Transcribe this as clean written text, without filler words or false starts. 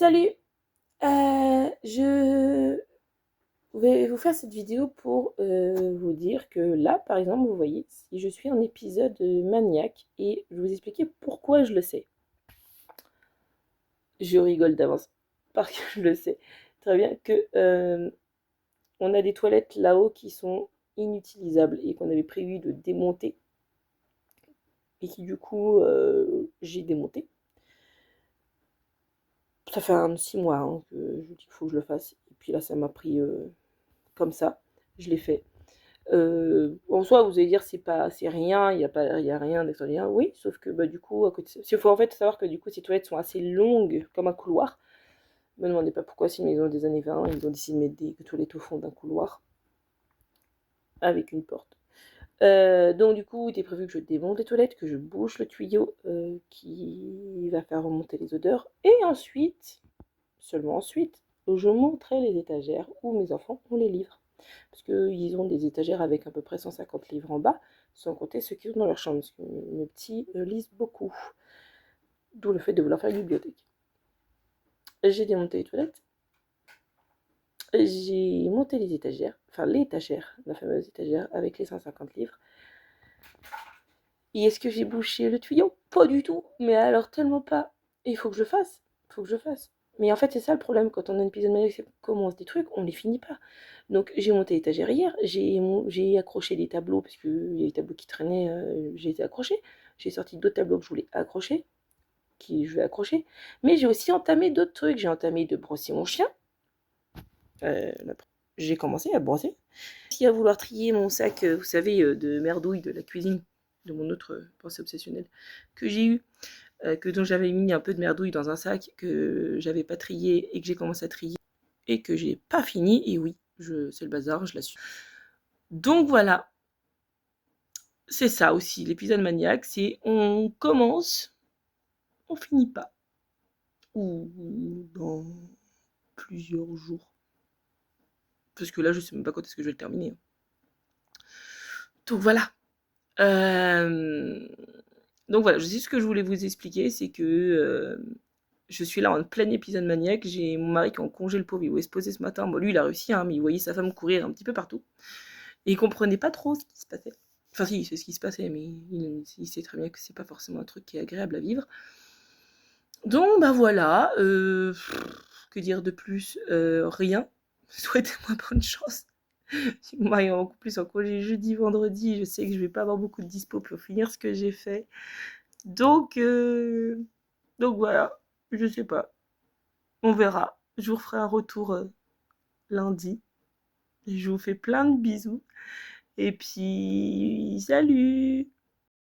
Salut, je vais vous faire cette vidéo pour vous dire que là, par exemple, vous voyez, si je suis en épisode maniaque et je vais vous expliquer pourquoi je le sais. Je rigole d'avance parce que je le sais très bien que on a des toilettes là-haut qui sont inutilisables et qu'on avait prévu de démonter et qui du coup j'ai démonté. Ça fait 6 mois hein, que je dis qu'il faut que je le fasse et puis là ça m'a pris comme ça, je l'ai fait. En soi, vous allez dire c'est rien, il y a rien d'extraordinaire. Oui, sauf que bah, du coup, à côté, il faut en fait savoir que du coup, ces toilettes sont assez longues, comme un couloir. Ne me demandez pas pourquoi, c'est une maison des années 20, ils ont décidé de mettre des toilettes au fond d'un couloir avec une porte. Donc du coup, il était prévu que je démonte les toilettes, que je bouche le tuyau qui va faire remonter les odeurs, et ensuite, seulement ensuite, je monterai les étagères où mes enfants ont les livres. Parce qu'ils ont des étagères avec à peu près 150 livres en bas, sans compter ceux qui sont dans leur chambre, parce que mes petits lisent beaucoup. D'où le fait de vouloir faire une bibliothèque. J'ai démonté les toilettes, j'ai monté les étagères, enfin l'étagère, la fameuse étagère avec les 150 livres. Et est-ce que j'ai bouché le tuyau? Pas du tout, mais alors tellement pas. Et il faut que je fasse, il faut que je fasse. Mais en fait, c'est ça le problème quand on a une épisode maniaque, c'est qu'on commence des trucs, on les finit pas. Donc j'ai monté l'étagère hier, j'ai accroché des tableaux, parce qu'il y a des tableaux qui traînaient, j'ai été accroché. J'ai sorti d'autres tableaux que je voulais accrocher, qui je vais accrocher. Mais j'ai aussi entamé d'autres trucs. J'ai entamé de brosser mon chien. Euh, j'ai commencé à brosser. Si à vouloir trier mon sac, vous savez, de merdouille de la cuisine, de mon autre pensée obsessionnelle, que j'ai eu, dont j'avais mis un peu de merdouille dans un sac, que j'avais pas trié et que j'ai commencé à trier et que j'ai pas fini. Et oui, c'est le bazar, je l'assume. Donc voilà, c'est ça aussi, l'épisode maniaque, c'est on commence, on finit pas. Ou dans plusieurs jours. Parce que là, je sais même pas quand est-ce que je vais le terminer. Donc voilà. Euh, Donc voilà, je sais ce que je voulais vous expliquer, c'est que je suis là en plein épisode maniaque, j'ai mon mari qui est en congé, le pauvre, il voulait se poser ce matin. Bon, lui, il a réussi, hein, mais il voyait sa femme courir un petit peu partout. Et il comprenait pas trop ce qui se passait. Enfin si, c'est ce qui se passait, mais il sait très bien que c'est pas forcément un truc qui est agréable à vivre. Donc bah voilà, que dire de plus, rien. Souhaitez-moi bonne chance. Si mon mari est en plus en congé jeudi, vendredi, je sais que je vais pas avoir beaucoup de dispo pour finir ce que j'ai fait. Donc, donc voilà, je sais pas. On verra. Je vous referai un retour lundi. Je vous fais plein de bisous. Et puis, salut!